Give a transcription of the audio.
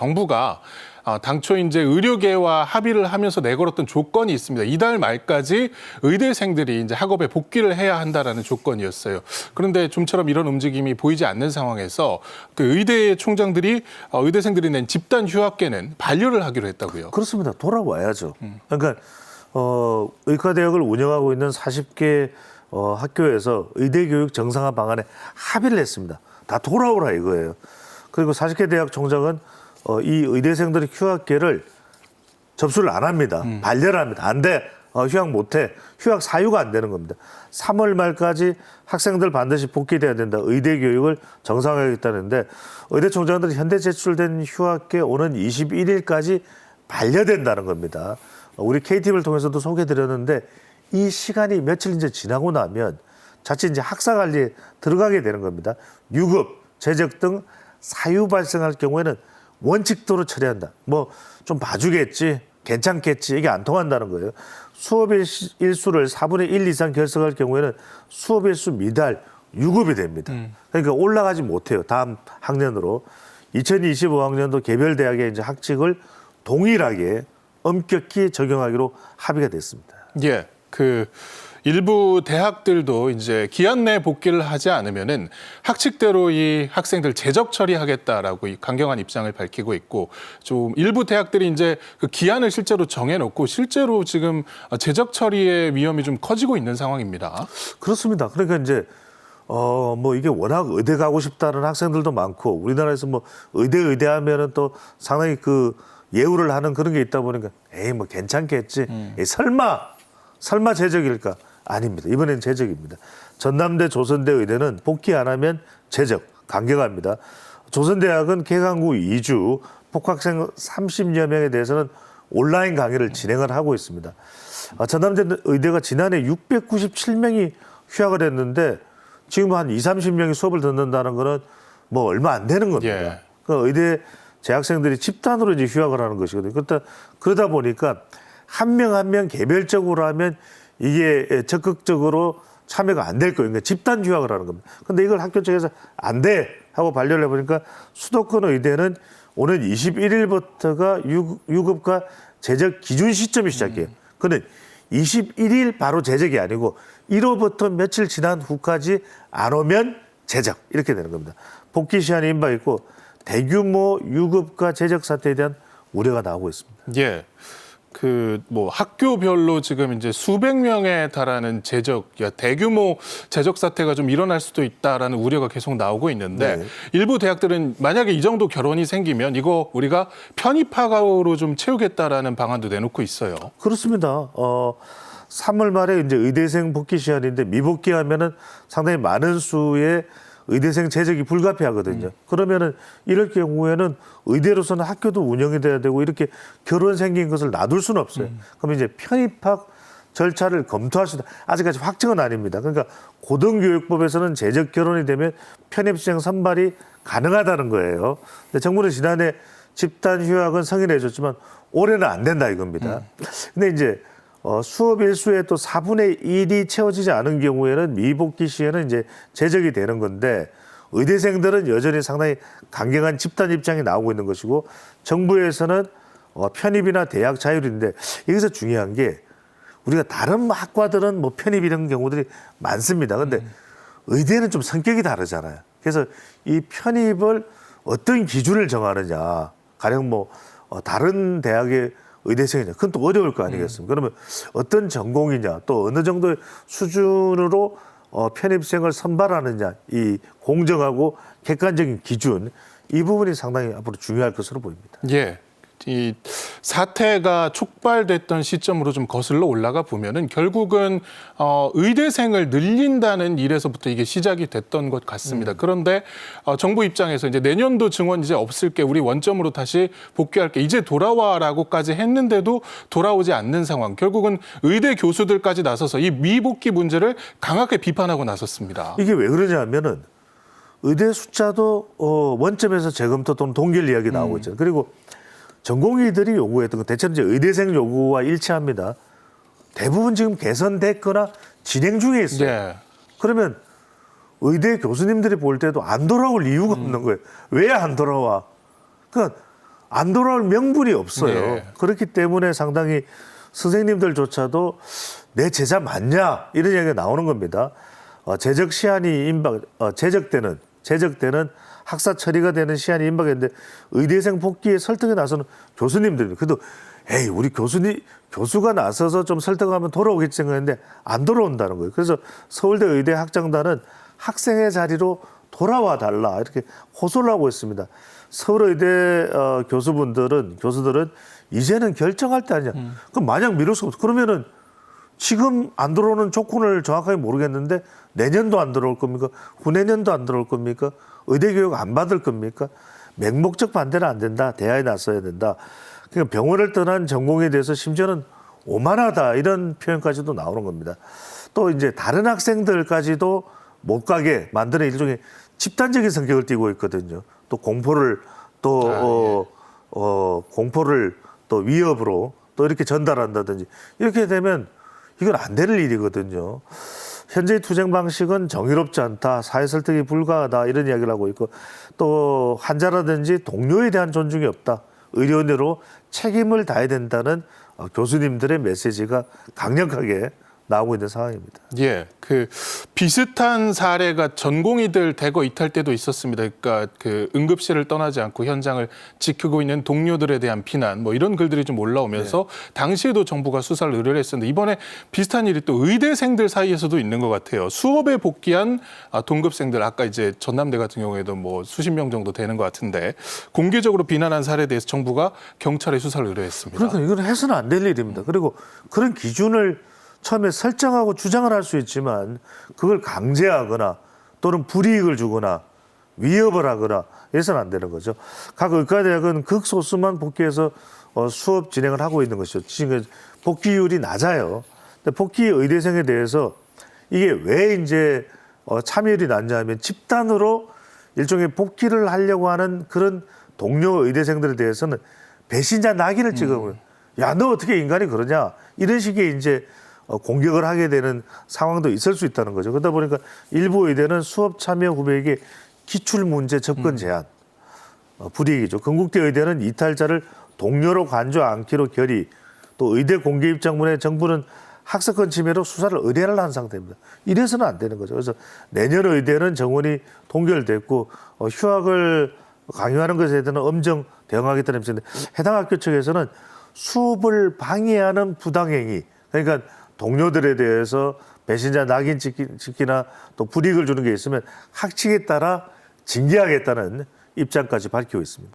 정부가 당초 이제 의료계와 합의를 하면서 내걸었던 조건이 있습니다. 이달 말까지 의대생들이 이제 학업에 복귀를 해야 한다라는 조건이었어요. 그런데 좀처럼 이런 움직임이 보이지 않는 상황에서 그 의대 총장들이 의대생들이 낸 집단 휴학계는 반려를 하기로 했다고요. 그렇습니다. 돌아와야죠. 그러니까 의과대학을 운영하고 있는 40개 학교에서 의대교육 정상화 방안에 합의를 했습니다. 다 돌아오라 이거예요. 그리고 40개 대학 총장은 이 의대생들의 휴학계를 접수를 안 합니다. 반려를 합니다. 안 돼. 휴학 못 해. 휴학 사유가 안 되는 겁니다. 3월 말까지 학생들 반드시 복귀돼야 된다. 의대 교육을 정상화하겠다는데 의대 총장들이 현대 제출된 휴학계 오는 21일까지 반려된다는 겁니다. 우리 KTV를 통해서도 소개해드렸는데 이 시간이 며칠 이제 지나고 나면 자칫 이제 학사 관리에 들어가게 되는 겁니다. 유급, 재적 등 사유 발생할 경우에는 원칙도로 처리한다. 뭐 좀 봐주겠지, 괜찮겠지, 이게 안 통한다는 거예요. 수업 일수를 4분의 1 이상 결석할 경우에는 수업 일수 미달 유급이 됩니다. 그러니까 올라가지 못해요. 다음 학년으로. 2025학년도 개별 대학의 이제 학칙을 동일하게 엄격히 적용하기로 합의가 됐습니다. 예, 일부 대학들도 이제 기한 내 복귀를 하지 않으면은 학칙대로 이 학생들 재적 처리하겠다라고 이 강경한 입장을 밝히고 있고, 좀 일부 대학들이 이제 그 기한을 실제로 정해놓고 실제로 지금 재적 처리의 위험이 좀 커지고 있는 상황입니다. 그렇습니다. 그러니까 이제 뭐 이게 워낙 의대 가고 싶다는 학생들도 많고 우리나라에서 뭐 의대 하면은 또 상당히 그 예우를 하는 그런 게 있다 보니까 에이 뭐 괜찮겠지. 에이, 설마 재적일까? 아닙니다. 이번엔 재적입니다. 전남대, 조선대 의대는 복귀 안 하면 재적, 강경합니다. 조선대학은 개강 후 2주 복학생 30여 명에 대해서는 온라인 강의를 진행을 하고 있습니다. 전남대 의대가 지난해 697명이 휴학을 했는데 지금 한 30명이 수업을 듣는다는 거는 뭐 얼마 안 되는 겁니다. 예. 그 의대 재학생들이 집단으로 이제 휴학을 하는 것이거든요. 그러다 보니까 한 명 한 명 개별적으로 하면 이게 적극적으로 참여가 안 될 거예요. 그러니까 집단 휴학을 하는 겁니다. 근데 이걸 학교 측에서 안 돼 하고 반려를 해보니까 수도권 의대는 오늘 21일부터가 유급과 재적 기준 시점이 시작해요. 근데 21일 바로 재적이 아니고 1호부터 며칠 지난 후까지 안 오면 재적 이렇게 되는 겁니다. 복귀 시한이 임박 있고 대규모 유급과 재적 사태에 대한 우려가 나오고 있습니다. 예. 학교별로 지금 이제 수백 명에 달하는 대규모 재적 사태가 좀 일어날 수도 있다라는 우려가 계속 나오고 있는데, 네. 일부 대학들은 만약에 이 정도 결혼이 생기면 이거 우리가 편입학으로 좀 채우겠다라는 방안도 내놓고 있어요. 그렇습니다. 3월 말에 이제 의대생 복귀 시한인데 미복귀하면은 상당히 많은 수의 의대생 재적이 불가피하거든요. 그러면은 이럴 경우에는 의대로서는 학교도 운영이 돼야 되고 이렇게 결혼 생긴 것을 놔둘 수는 없어요. 그럼 이제 편입학 절차를 검토할 수도 아직까지 확정은 아닙니다. 그러니까 고등교육법에서는 재적 결혼이 되면 편입생 선발이 가능하다는 거예요. 근데 정부는 지난해 집단 휴학은 승인해 줬지만 올해는 안 된다 이겁니다. 근데 이제 수업 일수의 또 4분의 1이 채워지지 않은 경우에는 미복귀 시에는 이제 재적이 되는 건데, 의대생들은 여전히 상당히 강경한 집단 입장이 나오고 있는 것이고, 정부에서는 편입이나 대학 자율인데, 여기서 중요한 게 우리가 다른 학과들은 뭐 편입 이런 경우들이 많습니다. 근데 의대는 좀 성격이 다르잖아요. 그래서 이 편입을 어떤 기준을 정하느냐, 가령 뭐 다른 대학의 의대생이냐, 그건 또 어려울 거 아니겠습니까? 그러면 어떤 전공이냐, 또 어느 정도의 수준으로 편입생을 선발하느냐, 이 공정하고 객관적인 기준, 이 부분이 상당히 앞으로 중요할 것으로 보입니다. 예. 이 사태가 촉발됐던 시점으로 좀 거슬러 올라가 보면은 결국은 의대생을 늘린다는 일에서부터 이게 시작이 됐던 것 같습니다. 그런데 정부 입장에서 이제 내년도 증원 이제 없을게, 우리 원점으로 다시 복귀할게, 이제 돌아와라고까지 했는데도 돌아오지 않는 상황. 결국은 의대 교수들까지 나서서 이 미복귀 문제를 강하게 비판하고 나섰습니다. 이게 왜 그러냐면은 의대 숫자도 원점에서 재검토 또는 동결 이야기 나오고 있잖아요. 그리고 전공의들이 요구했던 건 대체로 이제 의대생 요구와 일치합니다. 대부분 지금 개선됐거나 진행 중에 있어요. 네. 그러면 의대 교수님들이 볼 때도 안 돌아올 이유가 없는 거예요. 왜 안 돌아와? 그러니까 안 돌아올 명분이 없어요. 네. 그렇기 때문에 상당히 선생님들조차도 내 제자 맞냐 이런 이야기가 나오는 겁니다. 제적 시한이 제적되는 학사 처리가 되는 시한이 임박했는데 의대생 복귀에 설득에 나서는 교수님들입니다. 그래도 에이 우리 교수가 나서서 좀 설득하면 돌아오겠지 생각했는데 안 돌아온다는 거예요. 그래서 서울대 의대 학장단은 학생의 자리로 돌아와 달라 이렇게 호소를 하고 있습니다. 서울의대 교수들은 이제는 결정할 때 아니냐. 그럼 만약 미룰 수 없어. 그러면은 지금 안 들어오는 조건을 정확하게 모르겠는데 내년도 안 들어올 겁니까? 후내년도 안 들어올 겁니까? 의대 교육 안 받을 겁니까? 맹목적 반대는 안 된다. 대화에 나서야 된다. 그러니까 병원을 떠난 전공에 대해서 심지어는 오만하다 이런 표현까지도 나오는 겁니다. 또 이제 다른 학생들까지도 못 가게 만드는 일종의 집단적인 성격을 띠고 있거든요. 또 공포를 공포를 또 위협으로 또 이렇게 전달한다든지 이렇게 되면 이건 안 되는 일이거든요. 현재의 투쟁 방식은 정의롭지 않다, 사회 설득이 불가하다 이런 이야기를 하고 있고 또 환자라든지 동료에 대한 존중이 없다, 의료인으로 책임을 다해야 된다는 교수님들의 메시지가 강력하게 나오고 있는 상황입니다. 예, 그 비슷한 사례가 전공의들 대거 이탈 때도 있었습니다. 그러니까 그 응급실을 떠나지 않고 현장을 지키고 있는 동료들에 대한 비난, 뭐 이런 글들이 좀 올라오면서 당시에도 정부가 수사를 의뢰를 했었는데 이번에 비슷한 일이 또 의대생들 사이에서도 있는 것 같아요. 수업에 복귀한 동급생들, 아까 이제 전남대 같은 경우에도 뭐 수십 명 정도 되는 것 같은데 공개적으로 비난한 사례에 대해서 정부가 경찰에 수사를 의뢰했습니다. 그러니까 이건 해서는 안 될 일입니다. 그리고 그런 기준을 처음에 설정하고 주장을 할 수 있지만 그걸 강제하거나 또는 불이익을 주거나 위협을 하거나 해서는 안 되는 거죠. 각 의과대학은 극소수만 복귀해서 수업 진행을 하고 있는 것이죠. 지금 복귀율이 낮아요. 근데 복귀 의대생에 대해서 이게 왜 이제 참여율이 낮냐면 집단으로 일종의 복귀를 하려고 하는 그런 동료 의대생들에 대해서는 배신자 낙인을 찍어버려요. 야, 너 어떻게 인간이 그러냐? 이런 식의 이제 공격을 하게 되는 상황도 있을 수 있다는 거죠. 그러다 보니까 일부 의대는 수업 참여 후배에게 기출 문제 접근 제한, 불이익이죠. 건국대 의대는 이탈자를 동료로 간주 않기로 결의, 또 의대 공개 입장문에 정부는 학습권 침해로 수사를 의뢰를 한 상태입니다. 이래서는 안 되는 거죠. 그래서 내년 의대는 정원이 동결됐고 휴학을 강요하는 것에 대한 엄정 대응하겠다는 입장인데 해당 학교 측에서는 수업을 방해하는 부당행위, 그러니까 동료들에 대해서 배신자 낙인 찍기나 또 불이익을 주는 게 있으면 학칙에 따라 징계하겠다는 입장까지 밝히고 있습니다.